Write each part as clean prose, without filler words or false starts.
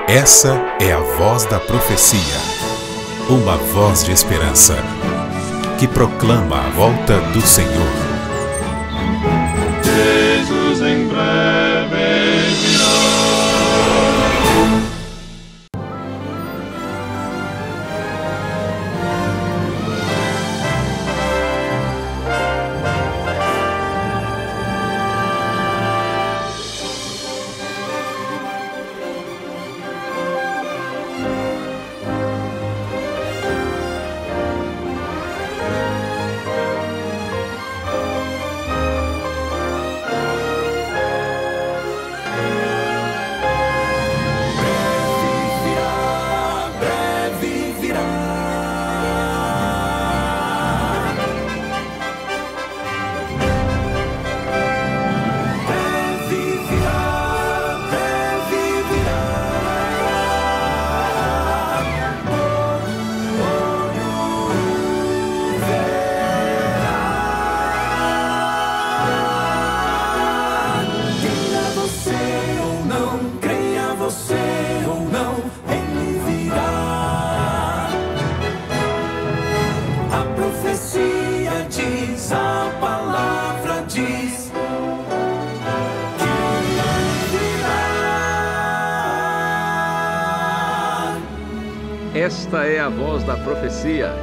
Essa é a voz da profecia, uma voz de esperança, que proclama a volta do Senhor. Jesus em breve virá. Esta é a voz da profecia,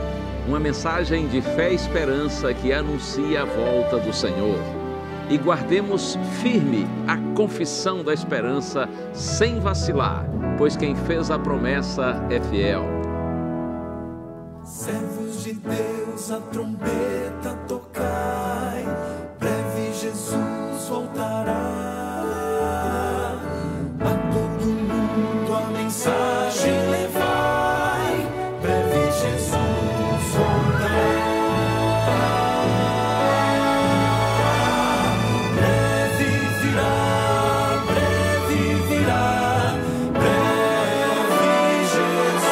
uma mensagem de fé e esperança que anuncia a volta do Senhor. E guardemos firme a confissão da esperança sem vacilar, pois quem fez a promessa é fiel. Servos de Deus, a trombeta tocai, breve Jesus voltará. A todo mundo a mensagem levai, breve Jesus voltará. Breve virá, breve virá, breve Jesus.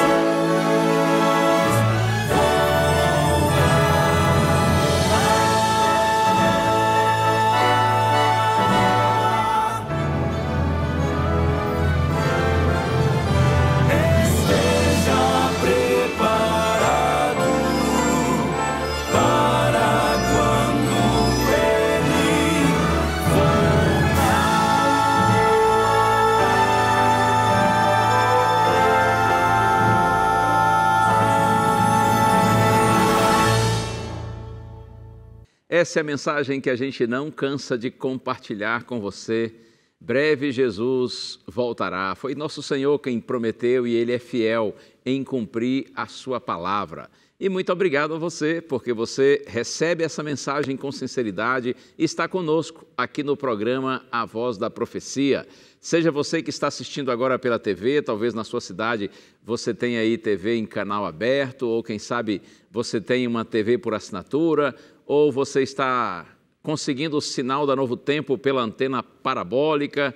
Essa é a mensagem que a gente não cansa de compartilhar com você. Breve Jesus voltará. Foi nosso Senhor quem prometeu e Ele é fiel em cumprir a sua palavra. E muito obrigado a você, porque você recebe essa mensagem com sinceridade e está conosco aqui no programa A Voz da Profecia. Seja você que está assistindo agora pela TV, talvez na sua cidade você tenha aí TV em canal aberto, ou quem sabe você tem uma TV por assinatura, ou você está conseguindo o sinal da Novo Tempo pela antena parabólica.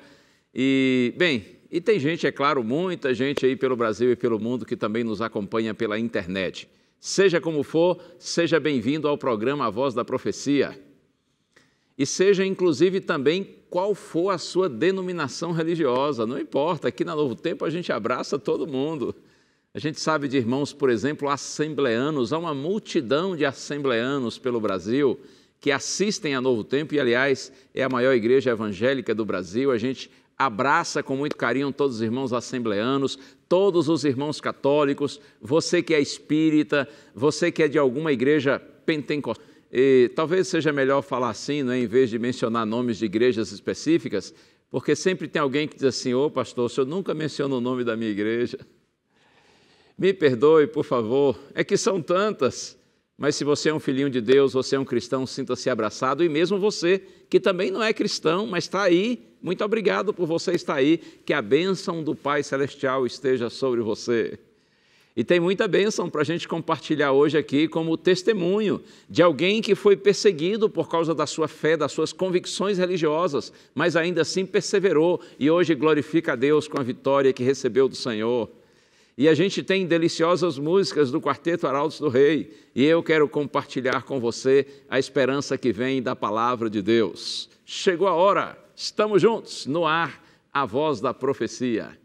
E, bem, e tem gente, é claro, muita gente aí pelo Brasil e pelo mundo que também nos acompanha pela internet. Seja como for, seja bem-vindo ao programa A Voz da Profecia. E seja, inclusive, também qual for a sua denominação religiosa, não importa, aqui na Novo Tempo a gente abraça todo mundo. A gente sabe de irmãos, por exemplo, assembleanos, há uma multidão de assembleanos pelo Brasil que assistem a Novo Tempo e, aliás, é a maior igreja evangélica do Brasil. A gente abraça com muito carinho todos os irmãos assembleanos, todos os irmãos católicos, você que é espírita, você que é de alguma igreja pentecostal. Talvez seja melhor falar assim, né, em vez de mencionar nomes de igrejas específicas, porque sempre tem alguém que diz assim: ô pastor, o senhor nunca menciona o nome da minha igreja. Me perdoe, por favor, é que são tantas, mas se você é um filhinho de Deus, você é um cristão, sinta-se abraçado, e mesmo você, que também não é cristão, mas está aí, muito obrigado por você estar aí, que a bênção do Pai Celestial esteja sobre você. E tem muita bênção para a gente compartilhar hoje aqui como testemunho de alguém que foi perseguido por causa da sua fé, das suas convicções religiosas, mas ainda assim perseverou e hoje glorifica a Deus com a vitória que recebeu do Senhor. E a gente tem deliciosas músicas do Quarteto Arautos do Rei, e eu quero compartilhar com você a esperança que vem da palavra de Deus. Chegou a hora, estamos juntos no ar, a voz da profecia.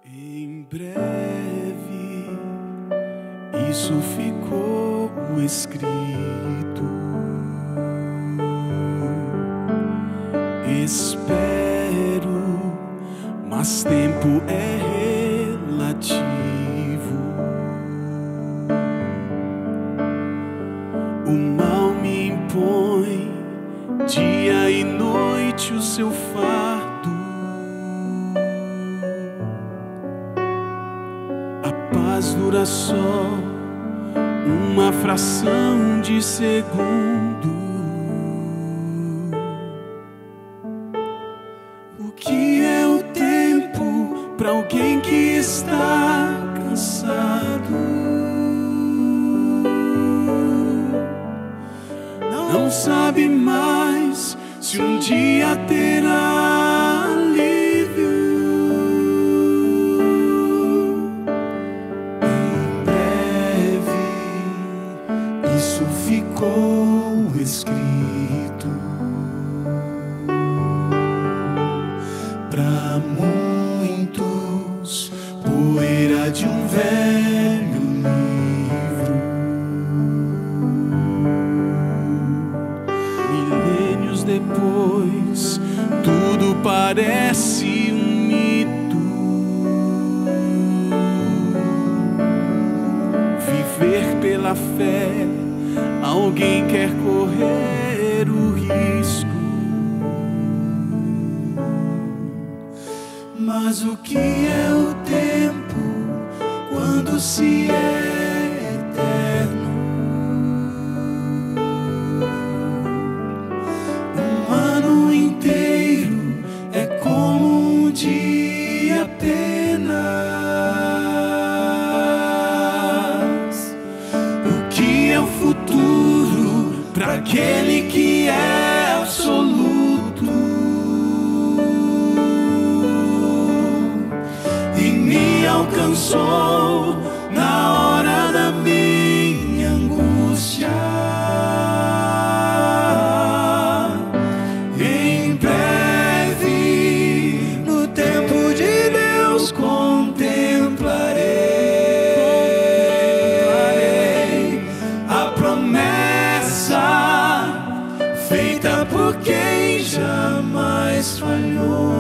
Em breve isso ficou escrito. Espero, mas tempo é relativo. O mal me impõe dia e noite o seu fardo. Mas dura só uma fração de segundo. O que é o tempo para alguém que está cansado? Não sabe mais se um dia terá alívio. Isso ficou escrito para muitos, poeira de um velho livro. Milênios depois, tudo parece um mito. Viver pela fé, alguém quer correr o risco. Mas o que é o tempo quando se é eterno? Um ano inteiro é como um dia apenas. O que é o futuro para aquele que é absoluto? E me alcançou na hora da minha angústia. Em breve, no tempo de Deus, contemplarei a promessa feita por quem jamais falhou.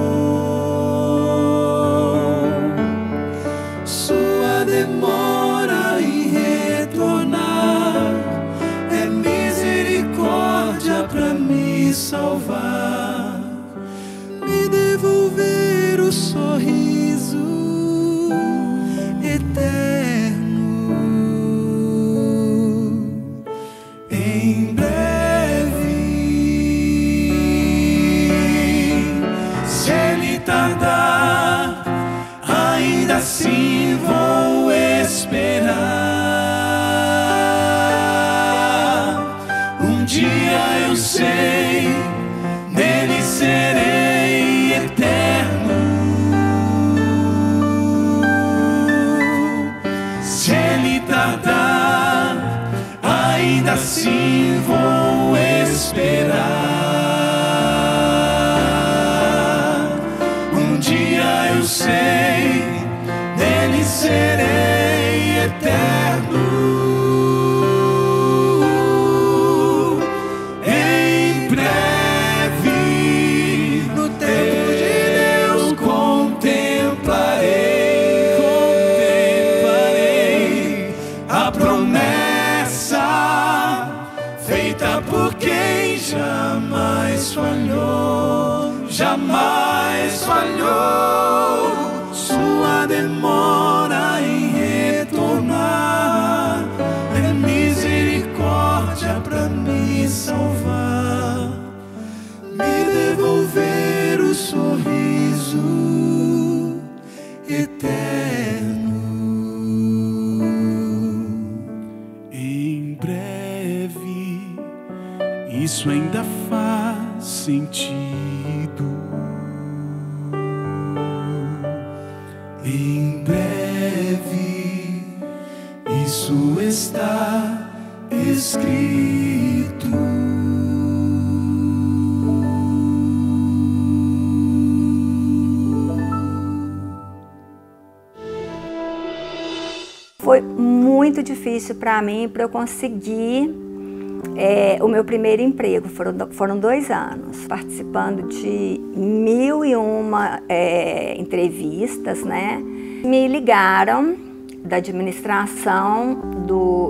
Sua demora em retornar é misericórdia para me salvar, me devolver o sorriso eterno. Em breve, se ele tardar, ainda assim vou esperar. Um dia eu sei, nele serei eterno. Se ele tardar, ainda assim vou esperar. Um dia eu sei, nele serei eterno. Em breve, no tempo de Deus, contemplarei a promessa feita por quem jamais falhou, jamais falhou. Sua demora em retornar é misericórdia para me salvar, me devolver o sorriso foi muito difícil para mim, para eu conseguir o meu primeiro emprego. Foram 2 anos, participando de 1001 entrevistas, né? Me ligaram da administração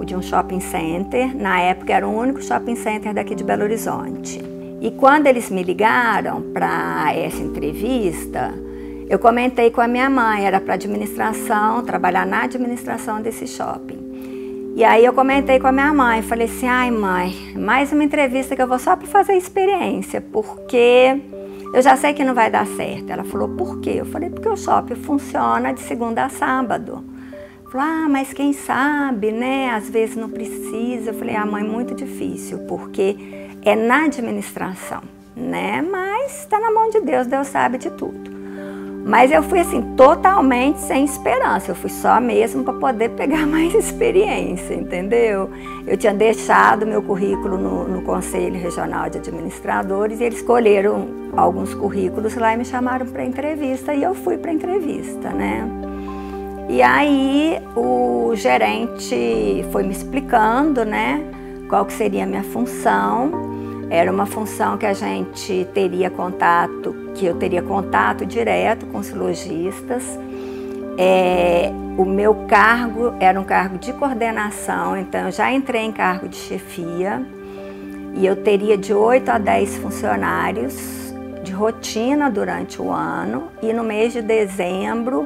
de um shopping center. Na época era o único shopping center daqui de Belo Horizonte. E quando eles me ligaram para essa entrevista, eu comentei com a minha mãe, era para administração, trabalhar na administração desse shopping. E aí eu comentei com a minha mãe, falei assim, ai mãe, mais uma entrevista que eu vou só para fazer experiência, porque eu já sei que não vai dar certo. Ela falou, por quê? Eu falei, porque o shopping funciona de segunda a sábado. Falou, mas quem sabe, né? Às vezes não precisa. Eu falei, mãe, muito difícil, porque é na administração, né? Mas está na mão de Deus, Deus sabe de tudo. Mas eu fui assim, totalmente sem esperança. Eu fui só mesmo para poder pegar mais experiência, entendeu? Eu tinha deixado meu currículo no Conselho Regional de Administradores e eles escolheram alguns currículos lá e me chamaram para entrevista e eu fui para entrevista, né? E aí o gerente foi me explicando, né, qual que seria a minha função. Era uma função que a gente teria contato, que eu teria contato direto com os lojistas. O meu cargo era um cargo de coordenação, então eu já entrei em cargo de chefia e eu teria de 8 a 10 funcionários de rotina durante o ano e no mês de dezembro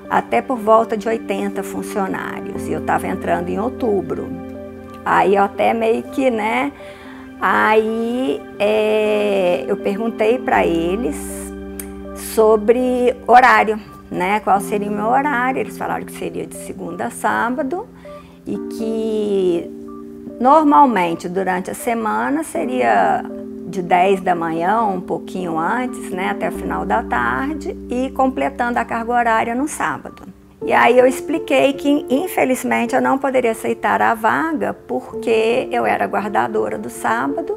até por volta de 80 funcionários. E eu estava entrando em outubro. Aí eu até meio que, né... Aí eu perguntei para eles sobre horário, né? Qual seria o meu horário. Eles falaram que seria de segunda a sábado e que normalmente durante a semana seria de 10 da manhã, um pouquinho antes, né? Até o final da tarde e completando a carga horária no sábado. E aí eu expliquei que, infelizmente, eu não poderia aceitar a vaga porque eu era guardadora do sábado,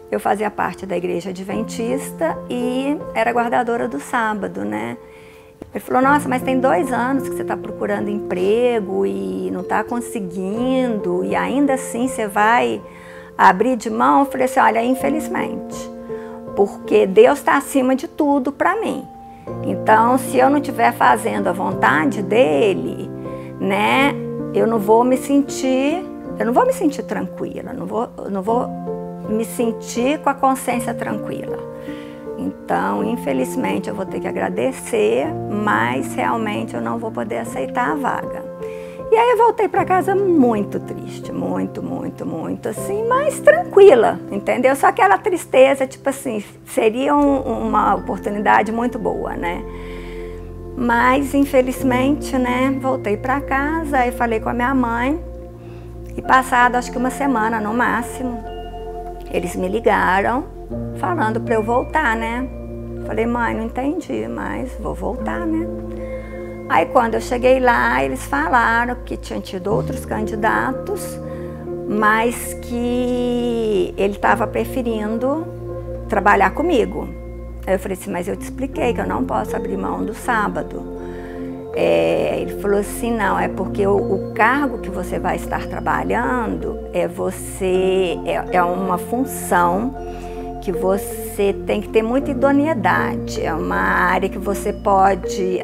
eu fazia parte da igreja adventista e era guardadora do sábado, né? Ele falou, nossa, mas tem 2 anos que você está procurando emprego e não está conseguindo e ainda assim você vai abrir de mão? Eu falei assim, olha, infelizmente, porque Deus está acima de tudo para mim. Então, se eu não estiver fazendo a vontade dele, né, eu não vou me sentir tranquila, não vou me sentir com a consciência tranquila. Então, infelizmente, eu vou ter que agradecer, mas realmente eu não vou poder aceitar a vaga. E aí eu voltei para casa muito triste, muito, assim, mas tranquila, entendeu? Só aquela tristeza, tipo assim, seria uma oportunidade muito boa, né? Mas, infelizmente, né, voltei para casa, aí falei com a minha mãe, e passado acho que 1 semana no máximo, eles me ligaram falando para eu voltar, né? Falei, mãe, não entendi, mas vou voltar, né? Aí quando eu cheguei lá, eles falaram que tinham tido outros candidatos, mas que ele estava preferindo trabalhar comigo. Aí eu falei assim, mas eu te expliquei que eu não posso abrir mão do sábado. Ele falou assim, não, é porque o cargo que você vai estar trabalhando é uma função que você tem que ter muita idoneidade, é uma área que você pode...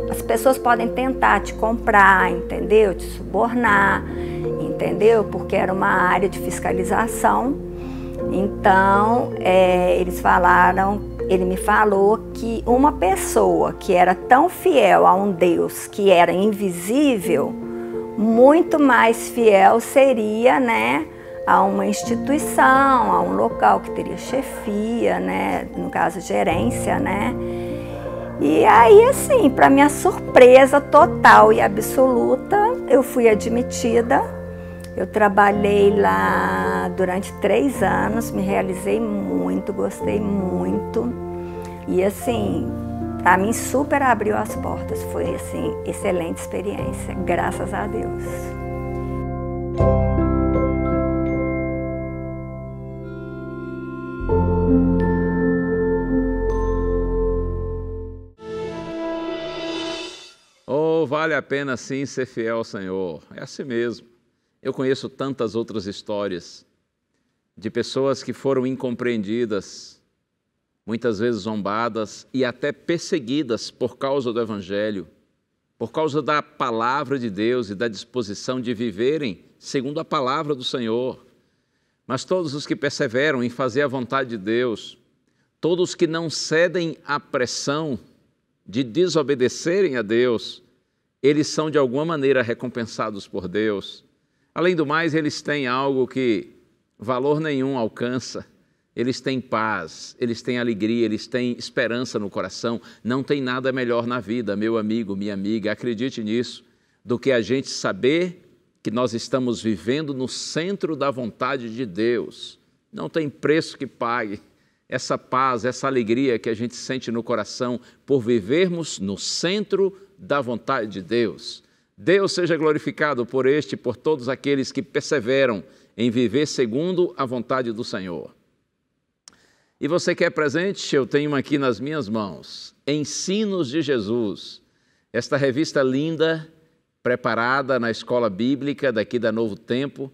as pessoas podem tentar te comprar, entendeu? Te subornar, entendeu? Porque era uma área de fiscalização. Então, ele me falou que uma pessoa que era tão fiel a um Deus que era invisível, muito mais fiel seria, né, a uma instituição, a um local que teria chefia, né, no caso gerência, né? E aí, assim, para minha surpresa total e absoluta, eu fui admitida. Eu trabalhei lá durante 3 anos, me realizei muito, gostei muito. E assim, para mim super abriu as portas. Foi assim, excelente experiência, graças a Deus. vale a pena sim ser fiel ao Senhor. É assim mesmo. Eu conheço tantas outras histórias de pessoas que foram incompreendidas, muitas vezes zombadas e até perseguidas por causa do Evangelho, por causa da palavra de Deus e da disposição de viverem segundo a palavra do Senhor. Mas todos os que perseveram em fazer a vontade de Deus, todos que não cedem à pressão de desobedecerem a Deus, eles são de alguma maneira recompensados por Deus. Além do mais, eles têm algo que valor nenhum alcança. Eles têm paz, eles têm alegria, eles têm esperança no coração. Não tem nada melhor na vida, meu amigo, minha amiga, acredite nisso, do que a gente saber que nós estamos vivendo no centro da vontade de Deus. Não tem preço que pague essa paz, essa alegria que a gente sente no coração por vivermos no centro da vontade de Deus. Deus seja glorificado por este e por todos aqueles que perseveram em viver segundo a vontade do Senhor. E você quer presente? Eu tenho aqui nas minhas mãos, Ensinos de Jesus, esta revista linda, preparada na escola bíblica daqui da Novo Tempo,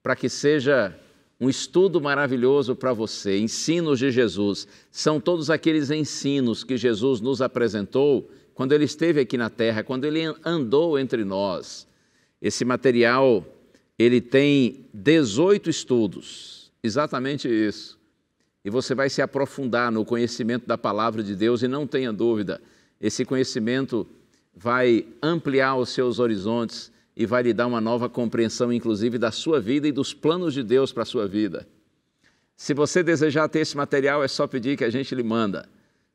para que seja um estudo maravilhoso para você. Ensinos de Jesus são todos aqueles ensinos que Jesus nos apresentou quando Ele esteve aqui na terra, quando Ele andou entre nós. Esse material, ele tem 18 estudos, exatamente isso. E você vai se aprofundar no conhecimento da palavra de Deus e não tenha dúvida, esse conhecimento vai ampliar os seus horizontes e vai lhe dar uma nova compreensão, inclusive, da sua vida e dos planos de Deus para a sua vida. Se você desejar ter esse material, é só pedir que a gente lhe manda.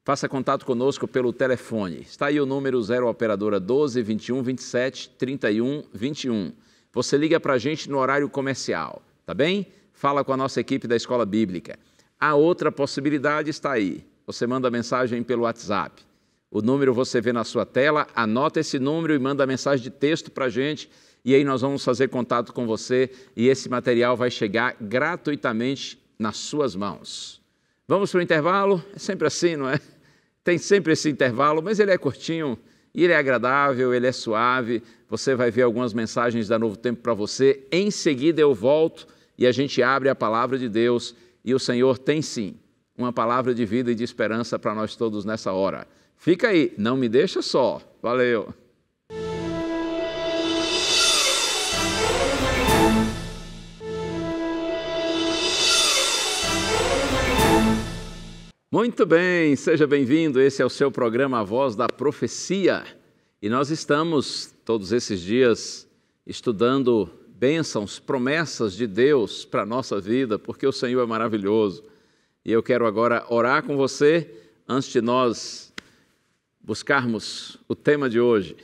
Faça contato conosco pelo telefone. Está aí o número 0 operadora 12 21 27 31 21. Você liga para a gente no horário comercial, tá bem? Fala com a nossa equipe da Escola Bíblica. A outra possibilidade está aí. Você manda mensagem pelo WhatsApp. O número você vê na sua tela, anota esse número e manda mensagem de texto para a gente, e aí nós vamos fazer contato com você e esse material vai chegar gratuitamente nas suas mãos. Vamos para o intervalo? É sempre assim, não é? Tem sempre esse intervalo, mas ele é curtinho, e ele é agradável, ele é suave. Você vai ver algumas mensagens da Novo Tempo para você. Em seguida eu volto e a gente abre a palavra de Deus. E o Senhor tem sim uma palavra de vida e de esperança para nós todos nessa hora. Fica aí, não me deixa só. Valeu! Muito bem, seja bem-vindo. Esse é o seu programa A Voz da Profecia. E nós estamos todos esses dias estudando bênçãos, promessas de Deus para a nossa vida, porque o Senhor é maravilhoso. E eu quero agora orar com você, antes de nós buscarmos o tema de hoje.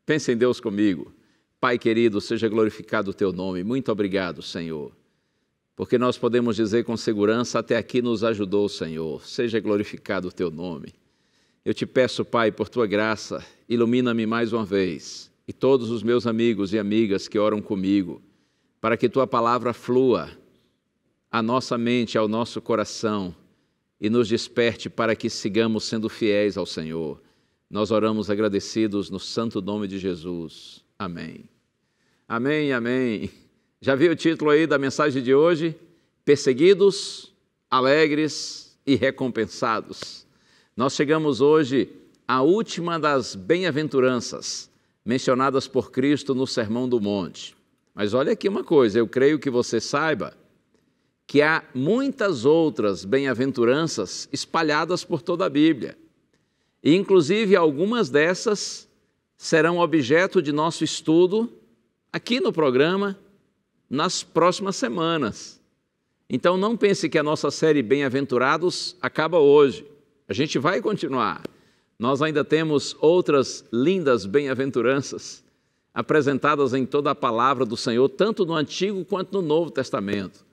Pense em Deus comigo. Pai querido, seja glorificado o teu nome. Muito obrigado, Senhor, porque nós podemos dizer com segurança, até aqui nos ajudou o Senhor. Seja glorificado o teu nome. Eu te peço, Pai, por tua graça, ilumina-me mais uma vez, e todos os meus amigos e amigas que oram comigo, para que tua palavra flua à nossa mente, ao nosso coração, e nos desperte para que sigamos sendo fiéis ao Senhor. Nós oramos agradecidos no santo nome de Jesus. Amém. Amém, amém. Já viu o título aí da mensagem de hoje? Perseguidos, alegres e recompensados. Nós chegamos hoje à última das bem-aventuranças mencionadas por Cristo no Sermão do Monte. Mas olha aqui uma coisa, eu creio que você saiba que há muitas outras bem-aventuranças espalhadas por toda a Bíblia. E, inclusive, algumas dessas serão objeto de nosso estudo aqui no programa nas próximas semanas. Então, não pense que a nossa série Bem-aventurados acaba hoje. A gente vai continuar. Nós ainda temos outras lindas bem-aventuranças apresentadas em toda a palavra do Senhor, tanto no Antigo quanto no Novo Testamento.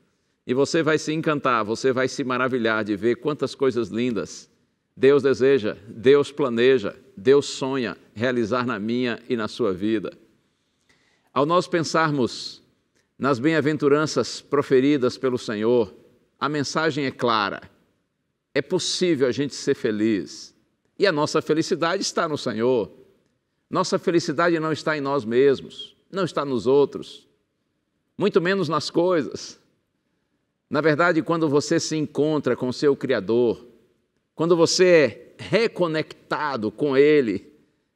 E você vai se encantar, você vai se maravilhar de ver quantas coisas lindas Deus deseja, Deus planeja, Deus sonha realizar na minha e na sua vida. Ao nós pensarmos nas bem-aventuranças proferidas pelo Senhor, a mensagem é clara. É possível a gente ser feliz. E a nossa felicidade está no Senhor. Nossa felicidade não está em nós mesmos, não está nos outros, muito menos nas coisas. Na verdade, quando você se encontra com o seu Criador, quando você é reconectado com Ele,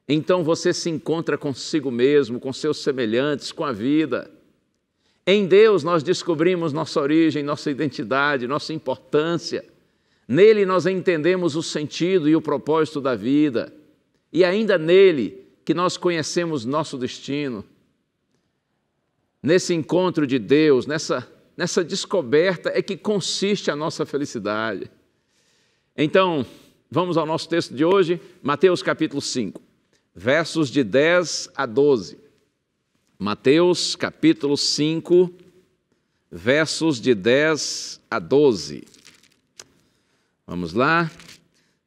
então você se encontra consigo mesmo, com seus semelhantes, com a vida. Em Deus nós descobrimos nossa origem, nossa identidade, nossa importância. Nele nós entendemos o sentido e o propósito da vida. E ainda nele que nós conhecemos nosso destino. Nesse encontro de Deus, nessa descoberta é que consiste a nossa felicidade. Então, vamos ao nosso texto de hoje, Mateus capítulo 5, versos de 10 a 12. Mateus capítulo 5, versos de 10 a 12. Vamos lá,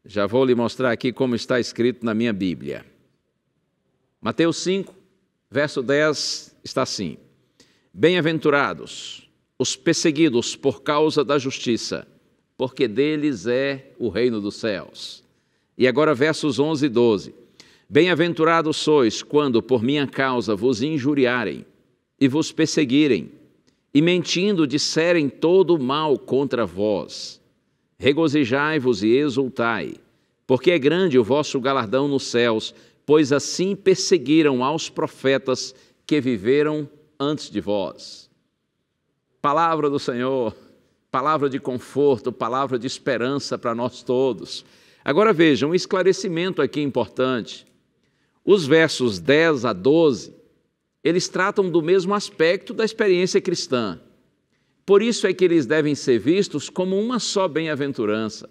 já vou lhe mostrar aqui como está escrito na minha Bíblia. Mateus 5, verso 10 está assim: Bem-aventurados os perseguidos por causa da justiça, porque deles é o reino dos céus. E agora versos 11 e 12. Bem-aventurados sois quando por minha causa vos injuriarem e vos perseguirem, e mentindo disserem todo o mal contra vós. Regozijai-vos e exultai, porque é grande o vosso galardão nos céus, pois assim perseguiram aos profetas que viveram antes de vós. Palavra do Senhor, palavra de conforto, palavra de esperança para nós todos. Agora vejam, um esclarecimento aqui importante. Os versos 10 a 12, eles tratam do mesmo aspecto da experiência cristã. Por isso é que eles devem ser vistos como uma só bem-aventurança.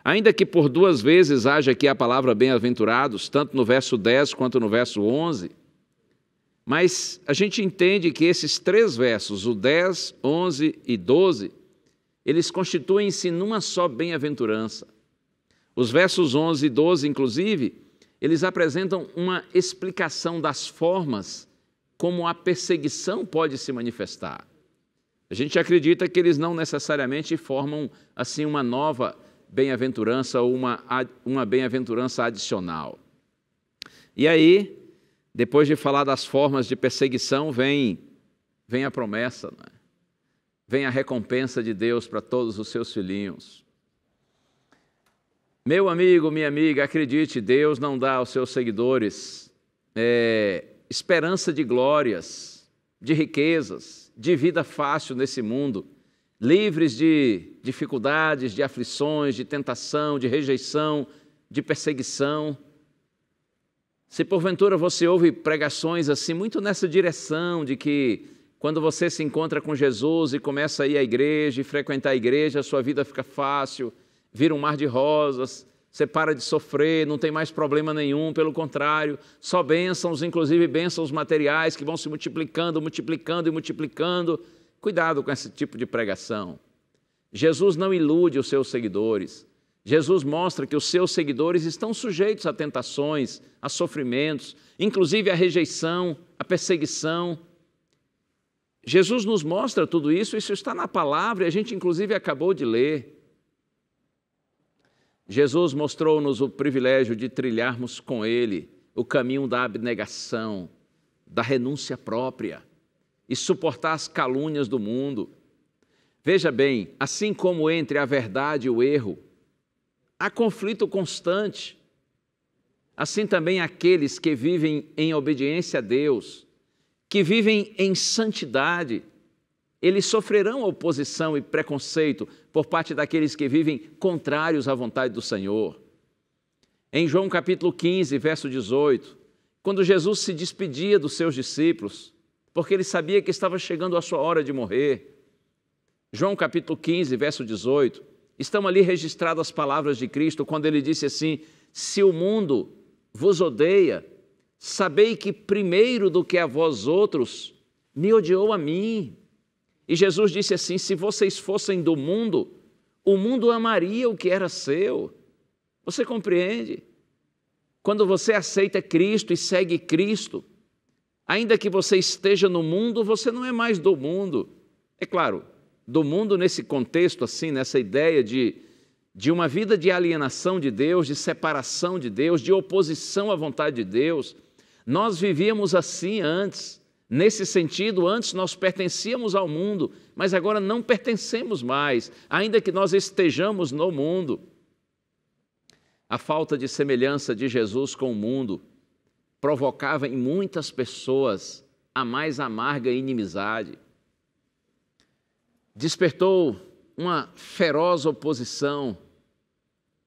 Ainda que por duas vezes haja aqui a palavra bem-aventurados, tanto no verso 10 quanto no verso 11, mas a gente entende que esses três versos, o 10, 11 e 12, eles constituem-se numa só bem-aventurança. Os versos 11 e 12, inclusive, eles apresentam uma explicação das formas como a perseguição pode se manifestar. A gente acredita que eles não necessariamente formam assim uma nova bem-aventurança ou uma bem-aventurança adicional. E aí, depois de falar das formas de perseguição, vem a promessa, não é? Vem a recompensa de Deus para todos os seus filhinhos. Meu amigo, minha amiga, acredite, Deus não dá aos seus seguidores esperança de glórias, de riquezas, de vida fácil nesse mundo, livres de dificuldades, de aflições, de tentação, de rejeição, de perseguição. Se porventura você ouve pregações assim, muito nessa direção de que quando você se encontra com Jesus e começa a ir à igreja e frequentar a igreja, a sua vida fica fácil, vira um mar de rosas, você para de sofrer, não tem mais problema nenhum, pelo contrário, só bênçãos, inclusive bênçãos materiais que vão se multiplicando, multiplicando e multiplicando. Cuidado com esse tipo de pregação. Jesus não ilude os seus seguidores. Jesus mostra que os seus seguidores estão sujeitos a tentações, a sofrimentos, inclusive a rejeição, a perseguição. Jesus nos mostra tudo isso está na palavra e a gente inclusive acabou de ler. Jesus mostrou-nos o privilégio de trilharmos com Ele o caminho da abnegação, da renúncia própria e suportar as calúnias do mundo. Veja bem, assim como entre a verdade e o erro, há conflito constante, assim também aqueles que vivem em obediência a Deus, que vivem em santidade, eles sofrerão oposição e preconceito por parte daqueles que vivem contrários à vontade do Senhor. Em João capítulo 15, verso 18, quando Jesus se despedia dos seus discípulos, porque ele sabia que estava chegando a sua hora de morrer. João capítulo 15, verso 18, estão ali registradas as palavras de Cristo, quando ele disse assim: se o mundo vos odeia, sabei que primeiro do que a vós outros, me odiou a mim. E Jesus disse assim: se vocês fossem do mundo, o mundo amaria o que era seu. Você compreende? Quando você aceita Cristo e segue Cristo, ainda que você esteja no mundo, você não é mais do mundo. É claro, do mundo nesse contexto, assim, nessa ideia de uma vida de alienação de Deus, de separação de Deus, de oposição à vontade de Deus. Nós vivíamos assim antes. Nesse sentido, antes nós pertencíamos ao mundo, mas agora não pertencemos mais, ainda que nós estejamos no mundo. A falta de semelhança de Jesus com o mundo provocava em muitas pessoas a mais amarga inimizade. Despertou uma feroz oposição,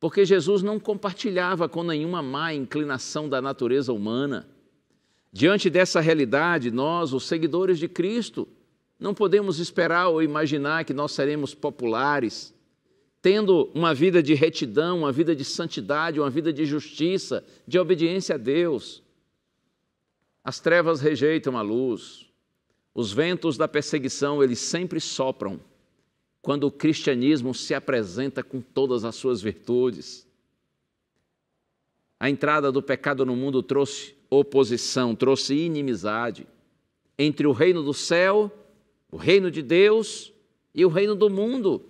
porque Jesus não compartilhava com nenhuma má inclinação da natureza humana. Diante dessa realidade, nós, os seguidores de Cristo, não podemos esperar ou imaginar que nós seremos populares, tendo uma vida de retidão, uma vida de santidade, uma vida de justiça, de obediência a Deus. As trevas rejeitam a luz. Os ventos da perseguição, eles sempre sopram quando o cristianismo se apresenta com todas as suas virtudes. A entrada do pecado no mundo trouxe oposição, trouxe inimizade entre o reino do céu, o reino de Deus e o reino do mundo,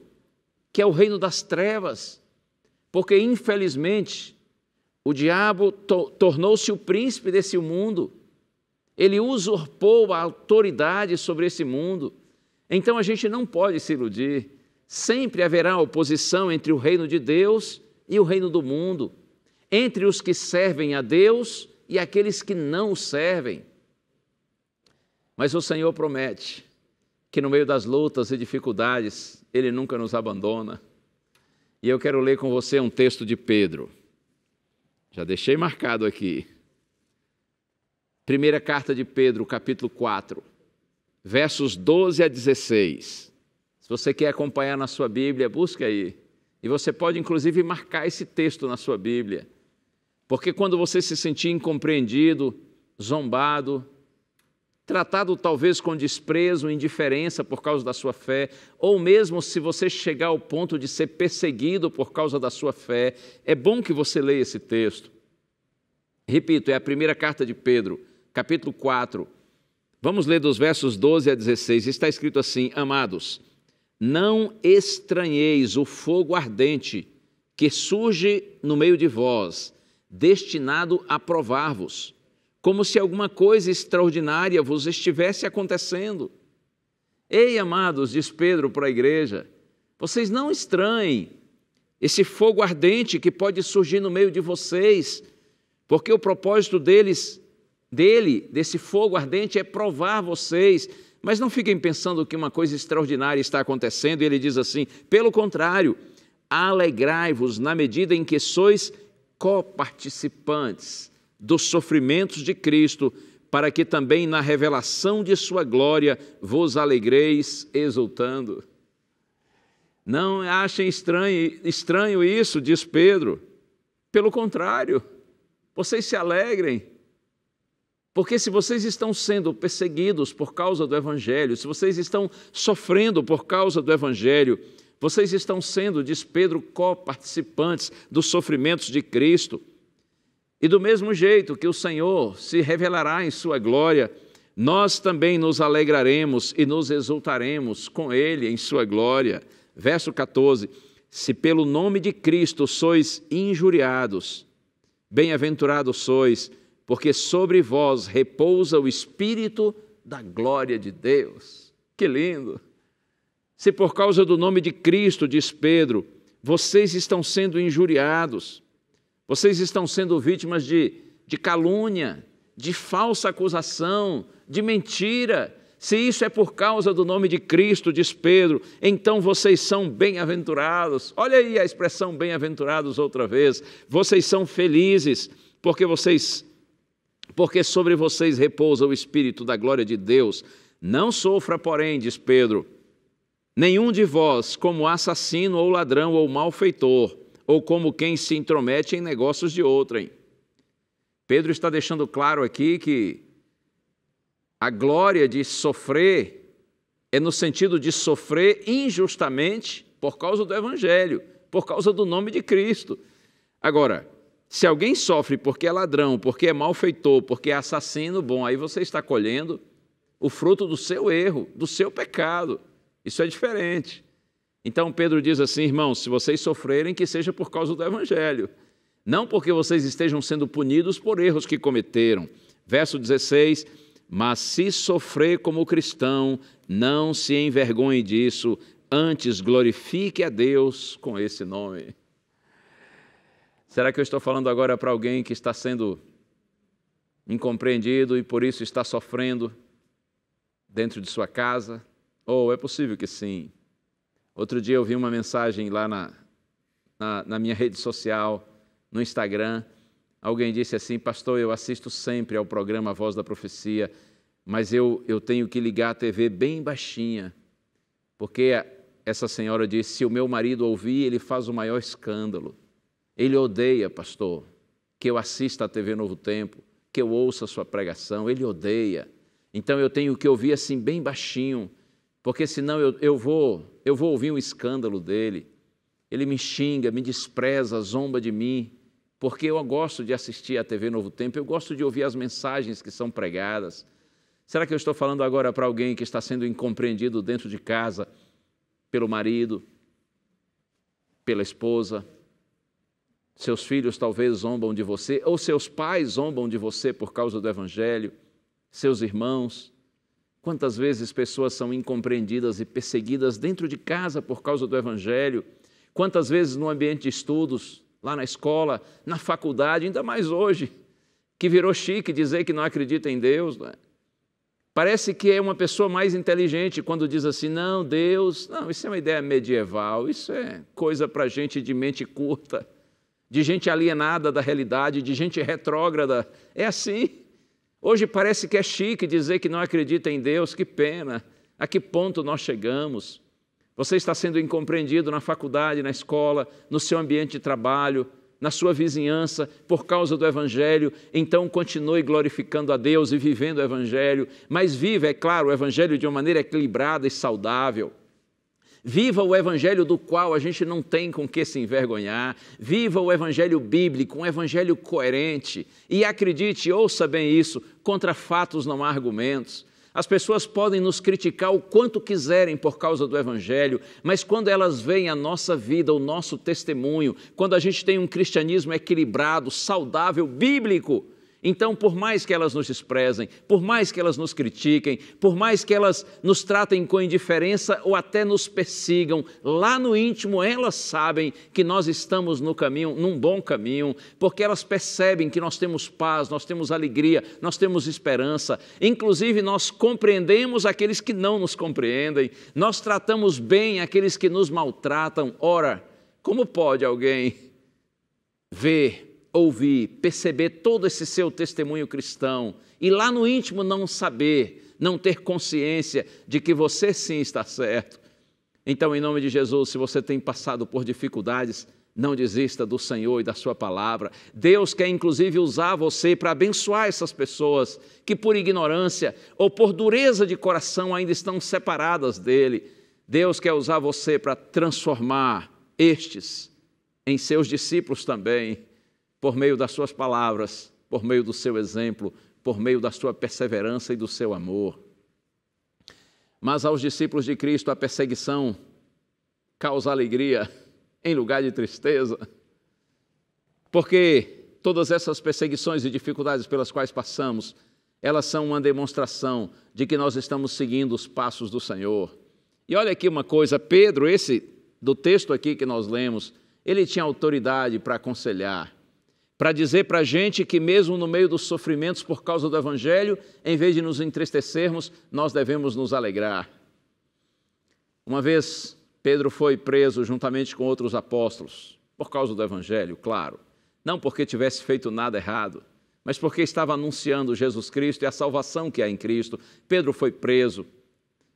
que é o reino das trevas, porque infelizmente o diabo tornou-se o príncipe desse mundo, ele usurpou a autoridade sobre esse mundo. Então a gente não pode se iludir, sempre haverá oposição entre o reino de Deus e o reino do mundo, entre os que servem a Deus e aqueles que não o servem. Mas o Senhor promete que no meio das lutas e dificuldades, Ele nunca nos abandona. E eu quero ler com você um texto de Pedro. Já deixei marcado aqui. Primeira carta de Pedro, capítulo 4, versos 12 a 16. Se você quer acompanhar na sua Bíblia, busque aí. E você pode, inclusive, marcar esse texto na sua Bíblia. Porque quando você se sentir incompreendido, zombado, tratado talvez com desprezo, indiferença por causa da sua fé, ou mesmo se você chegar ao ponto de ser perseguido por causa da sua fé, é bom que você leia esse texto. Repito, é a primeira carta de Pedro, capítulo 4. Vamos ler dos versos 12 a 16. Está escrito assim: amados, não estranheis o fogo ardente que surge no meio de vós, destinado a provar-vos, como se alguma coisa extraordinária vos estivesse acontecendo. Ei, amados, diz Pedro para a igreja, vocês não estranhem esse fogo ardente que pode surgir no meio de vocês, porque o propósito desse fogo ardente é provar vocês. Mas não fiquem pensando que uma coisa extraordinária está acontecendo. E ele diz assim: pelo contrário, alegrai-vos na medida em que sois coparticipantes dos sofrimentos de Cristo, para que também na revelação de sua glória vos alegreis exultando. Não achem estranho isso, diz Pedro. Pelo contrário, vocês se alegrem, porque se vocês estão sendo perseguidos por causa do Evangelho, se vocês estão sofrendo por causa do Evangelho, vocês estão sendo, diz Pedro, coparticipantes dos sofrimentos de Cristo. E do mesmo jeito que o Senhor se revelará em sua glória, nós também nos alegraremos e nos exultaremos com Ele em sua glória. Verso 14, se pelo nome de Cristo sois injuriados, bem-aventurados sois, porque sobre vós repousa o Espírito da glória de Deus. Que lindo! Se por causa do nome de Cristo, diz Pedro, vocês estão sendo injuriados, vocês estão sendo vítimas de calúnia, de falsa acusação, de mentira. Se isso é por causa do nome de Cristo, diz Pedro, então vocês são bem-aventurados. Olha aí a expressão bem-aventurados outra vez. Vocês são felizes, porque sobre vocês repousa o Espírito da glória de Deus. Não sofra, porém, diz Pedro, nenhum de vós como assassino ou ladrão ou malfeitor, ou como quem se intromete em negócios de outrem. Pedro está deixando claro aqui que a glória de sofrer é no sentido de sofrer injustamente por causa do Evangelho, por causa do nome de Cristo. Agora, se alguém sofre porque é ladrão, porque é malfeitor, porque é assassino, bom, aí você está colhendo o fruto do seu erro, do seu pecado. Isso é diferente. Então Pedro diz assim, irmãos, se vocês sofrerem, que seja por causa do Evangelho, não porque vocês estejam sendo punidos por erros que cometeram, Verso 16, mas se sofrer como cristão, não se envergonhe disso, antes glorifique a Deus com esse nome. Será que eu estou falando agora para alguém que está sendo incompreendido e por isso está sofrendo dentro de sua casa? Ou é possível que sim. Outro dia eu vi uma mensagem lá na minha rede social, no Instagram. Alguém disse assim: pastor, eu assisto sempre ao programa A Voz da Profecia, mas eu tenho que ligar a TV bem baixinha, porque essa senhora disse: se o meu marido ouvir, ele faz o maior escândalo. Ele odeia, pastor, que eu assista a TV Novo Tempo, que eu ouça a sua pregação, ele odeia. Então eu tenho que ouvir assim bem baixinho, porque senão eu vou ouvir um escândalo dele. Ele me xinga, me despreza, zomba de mim, porque eu gosto de assistir a TV Novo Tempo, eu gosto de ouvir as mensagens que são pregadas. Será que eu estou falando agora para alguém que está sendo incompreendido dentro de casa pelo marido, pela esposa? Seus filhos talvez zombam de você, ou seus pais zombam de você por causa do Evangelho, seus irmãos. Quantas vezes pessoas são incompreendidas e perseguidas dentro de casa por causa do Evangelho? Quantas vezes no ambiente de estudos, lá na escola, na faculdade, ainda mais hoje, que virou chique dizer que não acredita em Deus, né? Parece que é uma pessoa mais inteligente quando diz assim: não, Deus, não, isso é uma ideia medieval, isso é coisa para gente de mente curta, de gente alienada da realidade, de gente retrógrada. É assim. Hoje parece que é chique dizer que não acredita em Deus. Que pena. A que ponto nós chegamos? Você está sendo incompreendido na faculdade, na escola, no seu ambiente de trabalho, na sua vizinhança, por causa do Evangelho. Então continue glorificando a Deus e vivendo o Evangelho, mas viva, é claro, o Evangelho de uma maneira equilibrada e saudável. Viva o Evangelho do qual a gente não tem com que se envergonhar. Viva o Evangelho bíblico, um Evangelho coerente. E acredite, ouça bem isso, contra fatos não há argumentos. As pessoas podem nos criticar o quanto quiserem por causa do Evangelho, mas quando elas veem a nossa vida, o nosso testemunho, quando a gente tem um cristianismo equilibrado, saudável, bíblico, então, por mais que elas nos desprezem, por mais que elas nos critiquem, por mais que elas nos tratem com indiferença ou até nos persigam, lá no íntimo elas sabem que nós estamos no caminho, num bom caminho, porque elas percebem que nós temos paz, nós temos alegria, nós temos esperança. Inclusive, nós compreendemos aqueles que não nos compreendem, nós tratamos bem aqueles que nos maltratam. Ora, como pode alguém ver, ouvir, perceber todo esse seu testemunho cristão e lá no íntimo não saber, não ter consciência de que você sim está certo? Então, em nome de Jesus, se você tem passado por dificuldades, não desista do Senhor e da sua palavra. Deus quer inclusive usar você para abençoar essas pessoas que por ignorância ou por dureza de coração ainda estão separadas dele. Deus quer usar você para transformar estes em seus discípulos também, por meio das suas palavras, por meio do seu exemplo, por meio da sua perseverança e do seu amor. Mas aos discípulos de Cristo a perseguição causa alegria em lugar de tristeza, porque todas essas perseguições e dificuldades pelas quais passamos, elas são uma demonstração de que nós estamos seguindo os passos do Senhor. E olha aqui uma coisa, Pedro, esse do texto aqui que nós lemos, ele tinha autoridade para aconselhar, para dizer para a gente que mesmo no meio dos sofrimentos por causa do Evangelho, em vez de nos entristecermos, nós devemos nos alegrar. Uma vez, Pedro foi preso juntamente com outros apóstolos, por causa do Evangelho, claro. Não porque tivesse feito nada errado, mas porque estava anunciando Jesus Cristo e a salvação que há em Cristo. Pedro foi preso,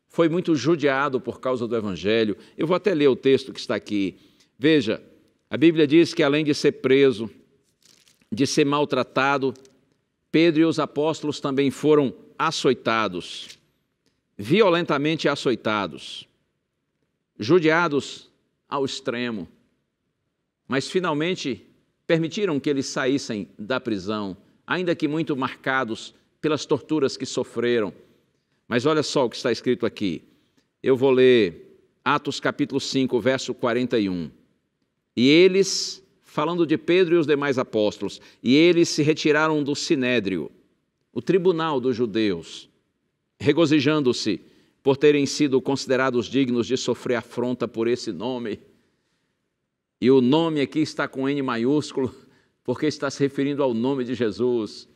foi muito judiado por causa do Evangelho. Eu vou até ler o texto que está aqui. Veja, a Bíblia diz que além de ser preso, de ser maltratado, Pedro e os apóstolos também foram açoitados, violentamente açoitados, judiados ao extremo, mas finalmente permitiram que eles saíssem da prisão, ainda que muito marcados pelas torturas que sofreram. Mas olha só o que está escrito aqui. Eu vou ler Atos capítulo 5, verso 41. E eles, falando de Pedro e os demais apóstolos, e eles se retiraram do Sinédrio. o tribunal dos judeus, regozijando-se por terem sido considerados dignos de sofrer afronta por esse nome. E o nome aqui está com N maiúsculo, porque está se referindo ao nome de Jesus.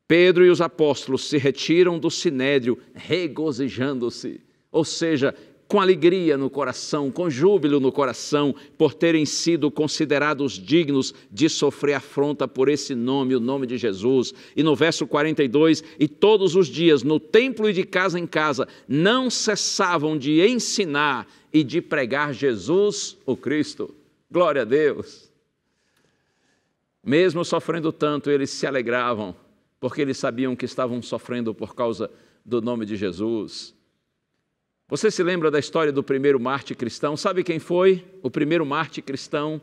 Pedro e os apóstolos se retiram do sinédrio regozijando-se, ou seja, com alegria no coração, com júbilo no coração, por terem sido considerados dignos de sofrer afronta por esse nome, o nome de Jesus. E no verso 42, e todos os dias, no templo e de casa em casa, não cessavam de ensinar e de pregar Jesus, o Cristo. Glória a Deus! Mesmo sofrendo tanto, eles se alegravam, porque eles sabiam que estavam sofrendo por causa do nome de Jesus. Você se lembra da história do primeiro mártir cristão? Sabe quem foi o primeiro mártir cristão?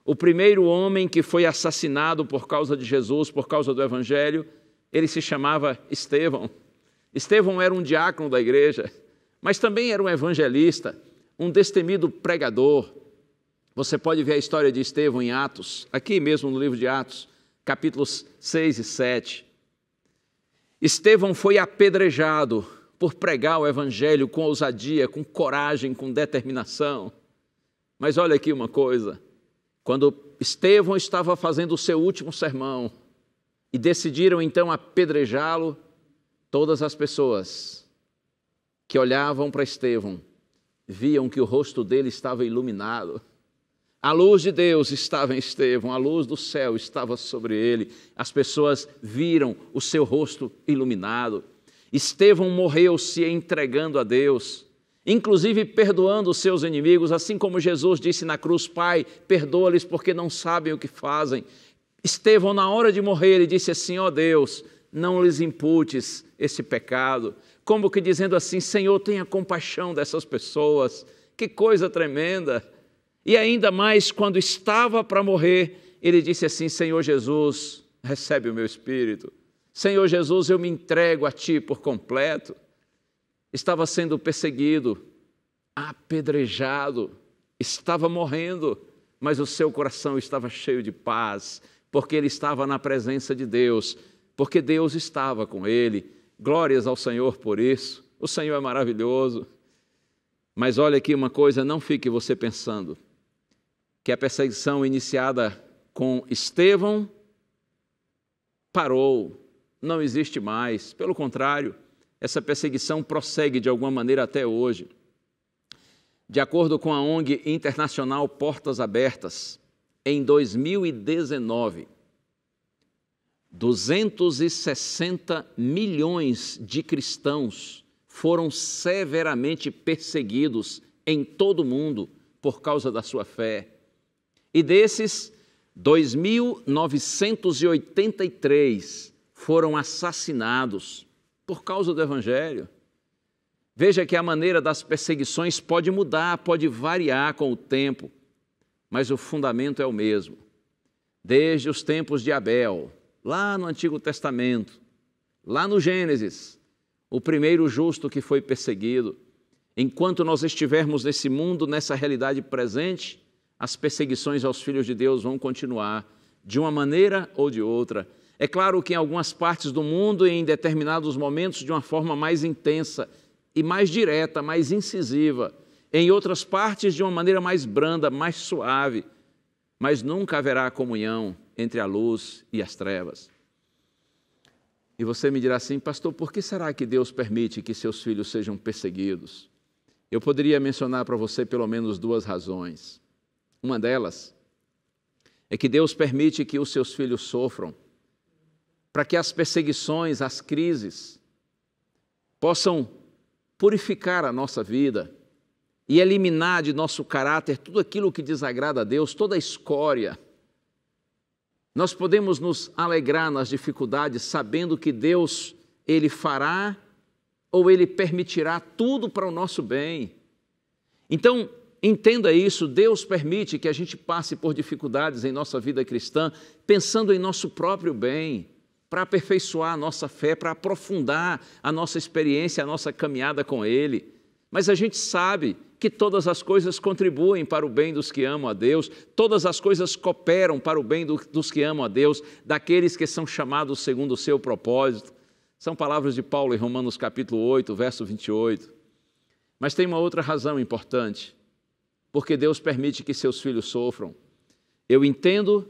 O primeiro homem que foi assassinado por causa de Jesus, por causa do Evangelho, ele se chamava Estevão. Estevão era um diácono da igreja, mas também era um evangelista, um destemido pregador. Você pode ver a história de Estevão em Atos, aqui mesmo no livro de Atos, capítulos 6 e 7. Estevão foi apedrejado por pregar o Evangelho com ousadia, com coragem, com determinação. Mas olha aqui uma coisa, quando Estevão estava fazendo o seu último sermão e decidiram então apedrejá-lo, todas as pessoas que olhavam para Estevão viam que o rosto dele estava iluminado. A luz de Deus estava em Estevão, a luz do céu estava sobre ele. As pessoas viram o seu rosto iluminado. Estevão morreu se entregando a Deus, inclusive perdoando os seus inimigos, assim como Jesus disse na cruz: Pai, perdoa-lhes porque não sabem o que fazem. Estevão, na hora de morrer, ele disse assim: ó Deus, não lhes imputes esse pecado. Como que dizendo assim: Senhor, tenha compaixão dessas pessoas. Que coisa tremenda! E ainda mais, quando estava para morrer, ele disse assim: Senhor Jesus, recebe o meu espírito. Senhor Jesus, eu me entrego a Ti por completo. Estava sendo perseguido, apedrejado, estava morrendo, mas o seu coração estava cheio de paz, porque ele estava na presença de Deus, porque Deus estava com ele. Glórias ao Senhor por isso. O Senhor é maravilhoso. Mas olha aqui uma coisa, não fique você pensando que a perseguição iniciada com Estevão parou, não existe mais. Pelo contrário, essa perseguição prossegue de alguma maneira até hoje. De acordo com a ONG internacional Portas Abertas, em 2019, 260 milhões de cristãos foram severamente perseguidos em todo o mundo por causa da sua fé. E desses, 2.983 foram assassinados por causa do Evangelho. Veja que a maneira das perseguições pode mudar, pode variar com o tempo, mas o fundamento é o mesmo. Desde os tempos de Abel, lá no Antigo Testamento, lá no Gênesis, o primeiro justo que foi perseguido. Enquanto nós estivermos nesse mundo, nessa realidade presente, as perseguições aos filhos de Deus vão continuar, de uma maneira ou de outra. É claro que em algumas partes do mundo e em determinados momentos de uma forma mais intensa e mais direta, mais incisiva. Em outras partes de uma maneira mais branda, mais suave. Mas nunca haverá comunhão entre a luz e as trevas. E você me dirá assim: pastor, por que será que Deus permite que seus filhos sejam perseguidos? Eu poderia mencionar para você pelo menos duas razões. Uma delas é que Deus permite que os seus filhos sofram, para que as perseguições, as crises, possam purificar a nossa vida e eliminar de nosso caráter tudo aquilo que desagrada a Deus, toda a escória. Nós podemos nos alegrar nas dificuldades, sabendo que Deus, Ele fará ou Ele permitirá tudo para o nosso bem. Então, entenda isso, Deus permite que a gente passe por dificuldades em nossa vida cristã, pensando em nosso próprio bem, para aperfeiçoar a nossa fé, para aprofundar a nossa experiência, a nossa caminhada com Ele. Mas a gente sabe que todas as coisas contribuem para o bem dos que amam a Deus, todas as coisas cooperam para o bem dos que amam a Deus, daqueles que são chamados segundo o seu propósito. São palavras de Paulo em Romanos capítulo 8, verso 28. Mas tem uma outra razão importante, porque Deus permite que seus filhos sofram. Eu entendo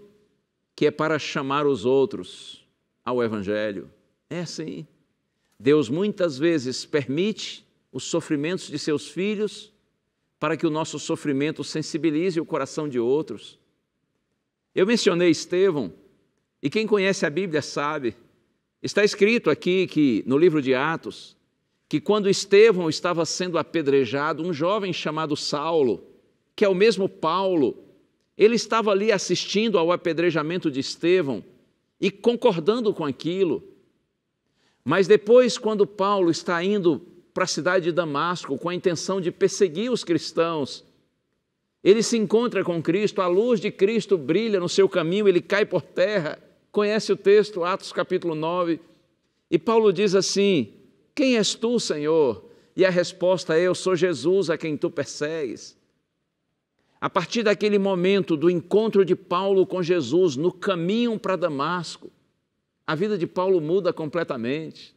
que é para chamar os outros ao Evangelho. É assim. Deus muitas vezes permite os sofrimentos de seus filhos para que o nosso sofrimento sensibilize o coração de outros. Eu mencionei Estevão, e quem conhece a Bíblia sabe, está escrito aqui que, no livro de Atos, que quando Estevão estava sendo apedrejado, um jovem chamado Saulo, que é o mesmo Paulo, ele estava ali assistindo ao apedrejamento de Estevão e concordando com aquilo. Mas depois, quando Paulo está indo para a cidade de Damasco com a intenção de perseguir os cristãos, ele se encontra com Cristo, a luz de Cristo brilha no seu caminho, ele cai por terra. Conhece o texto, Atos capítulo 9, e Paulo diz assim: quem és tu, Senhor? E a resposta é: eu sou Jesus a quem tu persegues. A partir daquele momento do encontro de Paulo com Jesus no caminho para Damasco, a vida de Paulo muda completamente.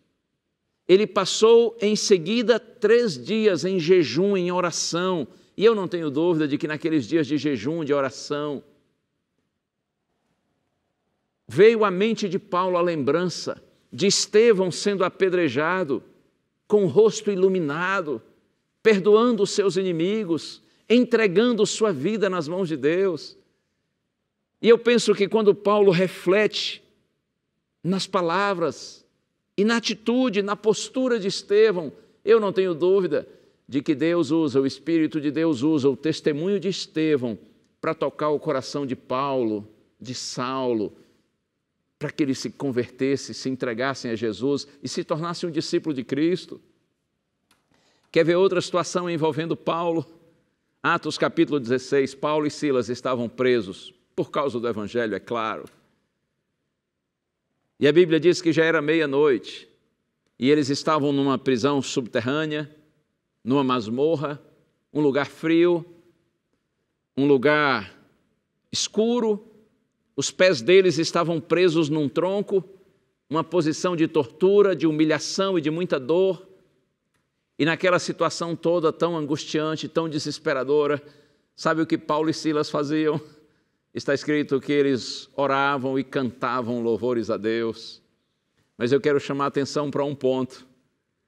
Ele passou em seguida 3 dias em jejum, em oração, e eu não tenho dúvida de que naqueles dias de jejum, de oração, veio à mente de Paulo a lembrança de Estevão sendo apedrejado, com o rosto iluminado, perdoando os seus inimigos, entregando sua vida nas mãos de Deus. E eu penso que quando Paulo reflete nas palavras e na atitude, na postura de Estevão, eu não tenho dúvida de que Deus usa, o Espírito de Deus usa o testemunho de Estevão para tocar o coração de Paulo, de Saulo, para que eles se convertessem, se entregassem a Jesus e se tornassem um discípulo de Cristo. Quer ver outra situação envolvendo Paulo? Atos capítulo 16, Paulo e Silas estavam presos, por causa do Evangelho, é claro. E a Bíblia diz que já era meia-noite, e eles estavam numa prisão subterrânea, numa masmorra, um lugar frio, um lugar escuro. Os pés deles estavam presos num tronco, uma posição de tortura, de humilhação e de muita dor. E naquela situação toda tão angustiante, tão desesperadora, sabe o que Paulo e Silas faziam? Está escrito que eles oravam e cantavam louvores a Deus. Mas eu quero chamar a atenção para um ponto.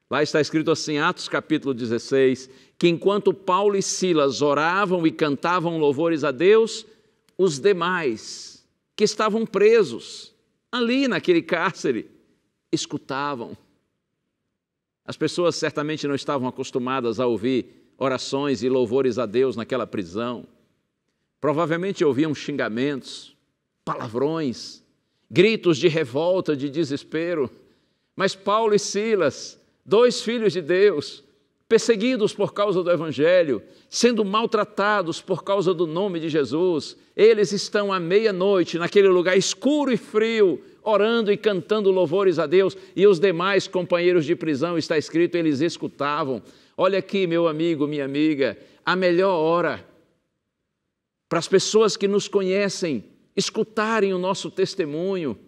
Lá está escrito assim, Atos capítulo 16, que enquanto Paulo e Silas oravam e cantavam louvores a Deus, os demais que estavam presos ali naquele cárcere escutavam. As pessoas certamente não estavam acostumadas a ouvir orações e louvores a Deus naquela prisão. Provavelmente ouviam xingamentos, palavrões, gritos de revolta, de desespero. Mas Paulo e Silas, 2 filhos de Deus, perseguidos por causa do Evangelho, sendo maltratados por causa do nome de Jesus, eles estão à meia-noite, naquele lugar escuro e frio, orando e cantando louvores a Deus, e os demais companheiros de prisão, está escrito, eles escutavam. Olha aqui, meu amigo, minha amiga, a melhor hora para as pessoas que nos conhecem escutarem o nosso testemunho,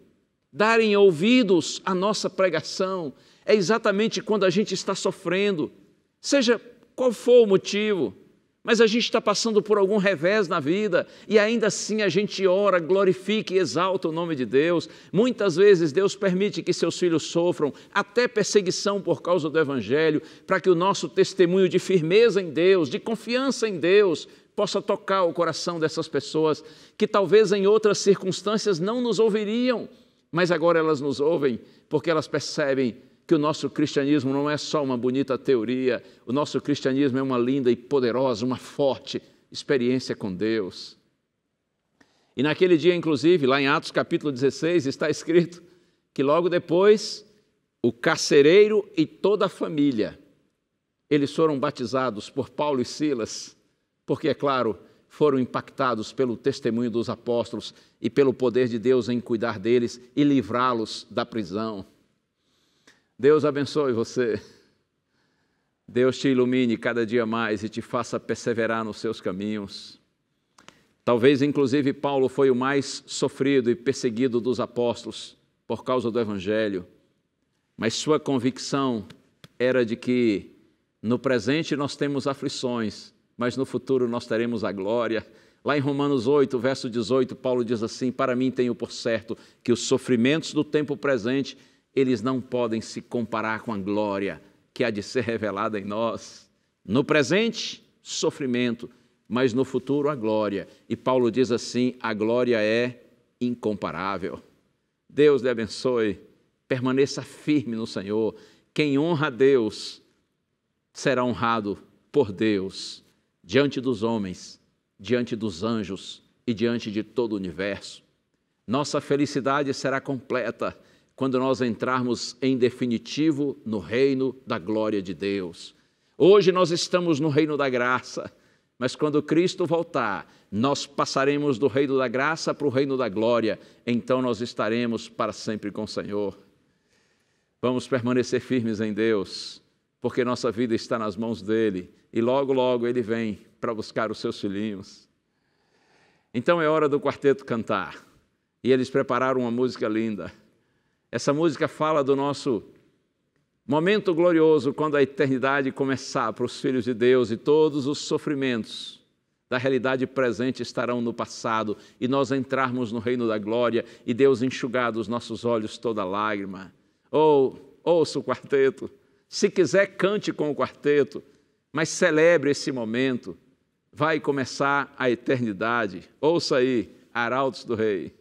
darem ouvidos à nossa pregação, é exatamente quando a gente está sofrendo, seja qual for o motivo, mas a gente está passando por algum revés na vida e ainda assim a gente ora, glorifica e exalta o nome de Deus. Muitas vezes Deus permite que seus filhos sofram até perseguição por causa do Evangelho, para que o nosso testemunho de firmeza em Deus, de confiança em Deus, possa tocar o coração dessas pessoas que talvez em outras circunstâncias não nos ouviriam, mas agora elas nos ouvem porque elas percebem que o nosso cristianismo não é só uma bonita teoria, o nosso cristianismo é uma linda e poderosa, uma forte experiência com Deus. E naquele dia, inclusive, lá em Atos capítulo 16, está escrito que logo depois, o carcereiro e toda a família, eles foram batizados por Paulo e Silas, porque, é claro, foram impactados pelo testemunho dos apóstolos e pelo poder de Deus em cuidar deles e livrá-los da prisão. Deus abençoe você. Deus te ilumine cada dia mais e te faça perseverar nos seus caminhos. Talvez, inclusive, Paulo foi o mais sofrido e perseguido dos apóstolos por causa do Evangelho. mas sua convicção era de que no presente nós temos aflições, mas no futuro nós teremos a glória. Lá em Romanos 8, verso 18, Paulo diz assim: para mim tenho por certo que os sofrimentos do tempo presente, eles não podem se comparar com a glória que há de ser revelada em nós. No presente, sofrimento, mas no futuro a glória. E Paulo diz assim: a glória é incomparável. Deus lhe abençoe, permaneça firme no Senhor. Quem honra a Deus será honrado por Deus, diante dos homens, diante dos anjos e diante de todo o universo. Nossa felicidade será completa quando nós entrarmos em definitivo no reino da glória de Deus. Hoje nós estamos no reino da graça, mas quando Cristo voltar, nós passaremos do reino da graça para o reino da glória, então nós estaremos para sempre com o Senhor. Vamos permanecer firmes em Deus, porque nossa vida está nas mãos dEle, e logo, logo Ele vem para buscar os seus filhinhos. Então é hora do quarteto cantar, e eles prepararam uma música linda. Essa música fala do nosso momento glorioso, quando a eternidade começar para os filhos de Deus, e todos os sofrimentos da realidade presente estarão no passado, e nós entrarmos no reino da glória, e Deus enxugar dos nossos olhos toda lágrima. Ouça o quarteto, se quiser cante com o quarteto, mas celebre esse momento, vai começar a eternidade. Ouça aí, Arautos do Rei.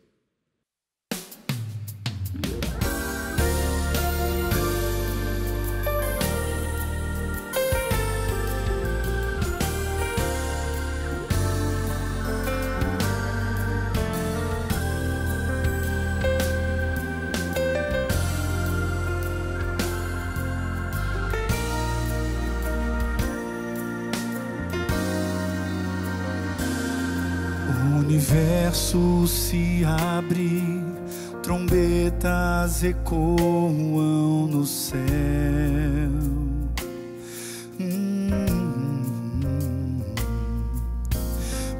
O universo se abre, trombetas ecoam no céu.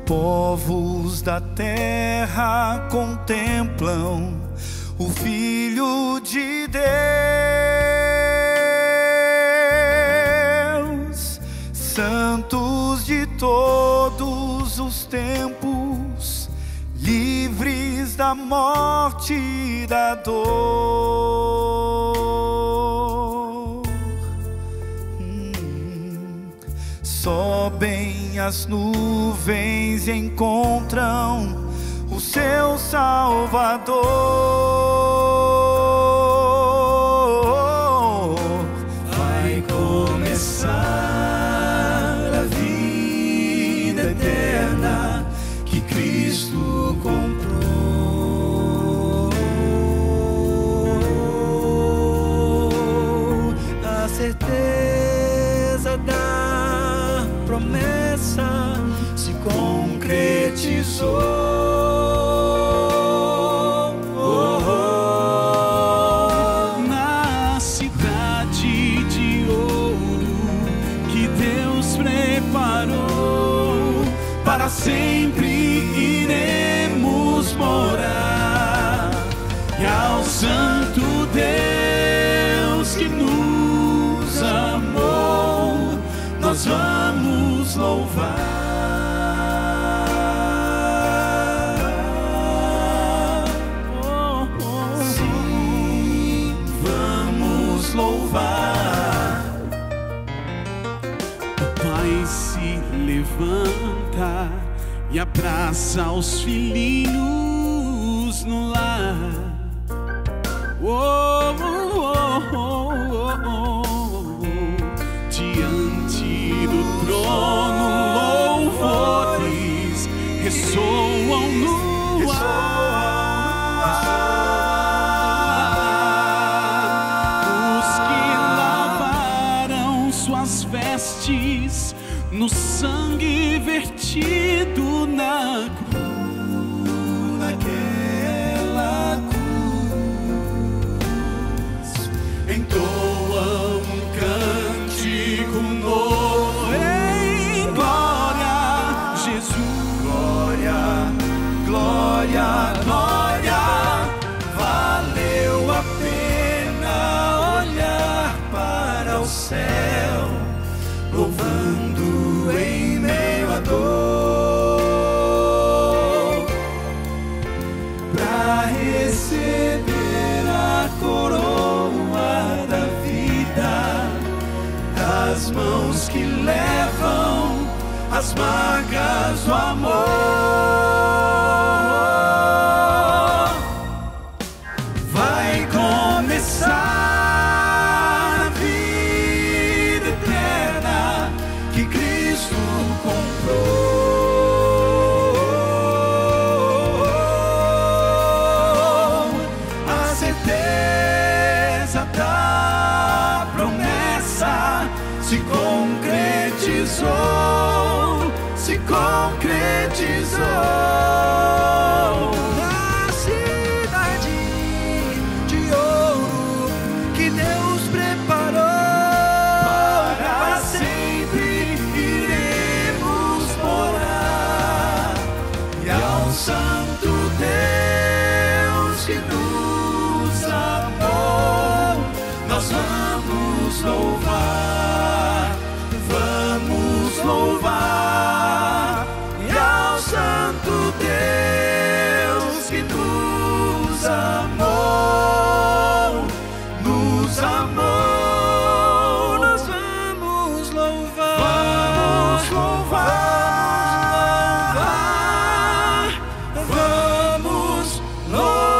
Povos da terra contemplam o Filho de Deus. Santos de todos os tempos, livres da morte e da dor. Sobem as nuvens e encontram o seu Salvador. Vai começar a vida eterna que Cristo comprou. A certeza da promessa se concretizou. Na cidade de ouro que Deus preparou, para sempre iremos morar. E ao Santo Deus que nos amou, nós vamos louvar. Sim, vamos louvar. O Pai se levanta e abraça os filhinhos no lar. Oh, oh, oh, oh, oh, oh. Diante do trono, louvores ressoam no ar. Os que lavaram suas vestes no sangue vertido na cruz, naquela cruz, entoam um cântico novo em glória, Jesus, glória, glória, glória. Valeu a pena olhar receber a coroa da vida das mãos que levam as marcas do amor. Vai começar a vida eterna que Cristo comprou. A certeza da promessa se concretizou, se concretizou. Na cidade de ouro que Deus preparou, para sempre iremos morar. E ao Santo Deus que nos amou, nós vamos louvar, vamos louvar. E ao Santo Deus que nos amou, nós vamos louvar, vamos louvar, vamos louvar.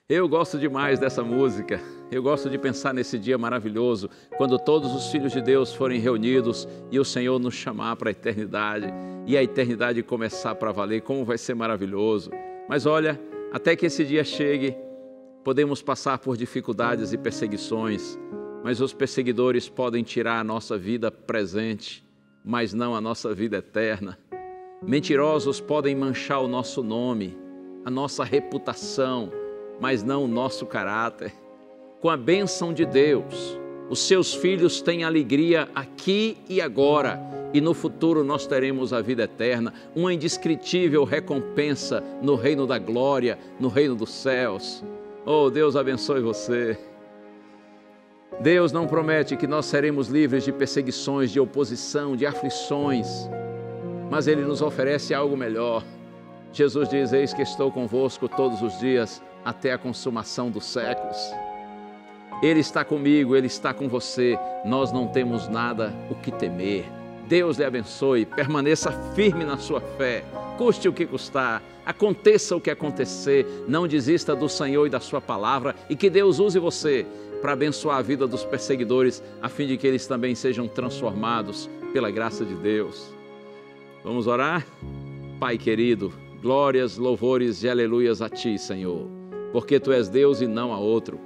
Eu gosto demais dessa música. Eu gosto de pensar nesse dia maravilhoso, quando todos os filhos de Deus forem reunidos e o Senhor nos chamar para a eternidade e a eternidade começar para valer. Como vai ser maravilhoso. Mas olha, até que esse dia chegue, podemos passar por dificuldades e perseguições, mas os perseguidores podem tirar a nossa vida presente, mas não a nossa vida eterna. Mentirosos podem manchar o nosso nome, a nossa reputação, mas não o nosso caráter. Com a bênção de Deus, os seus filhos têm alegria aqui e agora, e no futuro nós teremos a vida eterna, uma indescritível recompensa no reino da glória, no reino dos céus. Oh, Deus abençoe você. Deus não promete que nós seremos livres de perseguições, de oposição, de aflições, mas Ele nos oferece algo melhor. Jesus diz: eis que estou convosco todos os dias, até a consumação dos séculos. Ele está comigo, Ele está com você. Nós não temos nada o que temer. Deus lhe abençoe, permaneça firme na sua fé, custe o que custar, aconteça o que acontecer, não desista do Senhor e da sua palavra, e que Deus use você para abençoar a vida dos perseguidores, a fim de que eles também sejam transformados pela graça de Deus. Vamos orar? Pai querido, glórias, louvores e aleluias a Ti, Senhor, porque Tu és Deus e não há outro,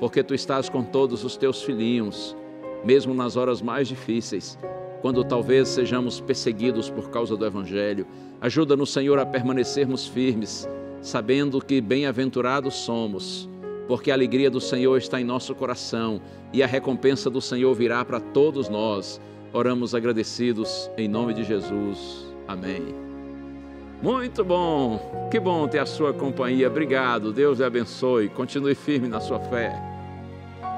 porque Tu estás com todos os Teus filhinhos, mesmo nas horas mais difíceis, quando talvez sejamos perseguidos por causa do Evangelho. Ajuda-nos, Senhor, a permanecermos firmes, sabendo que bem-aventurados somos, porque a alegria do Senhor está em nosso coração e a recompensa do Senhor virá para todos nós. Oramos agradecidos em nome de Jesus. Amém. Muito bom, que bom ter a sua companhia. Obrigado, Deus lhe abençoe, continue firme na sua fé.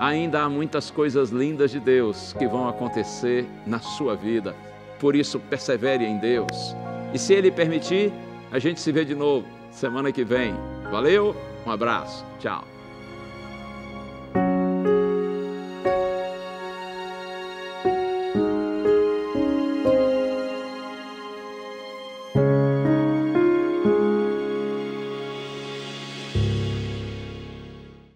Ainda há muitas coisas lindas de Deus que vão acontecer na sua vida, por isso persevere em Deus. E se Ele permitir, a gente se vê de novo semana que vem. Valeu, um abraço, tchau.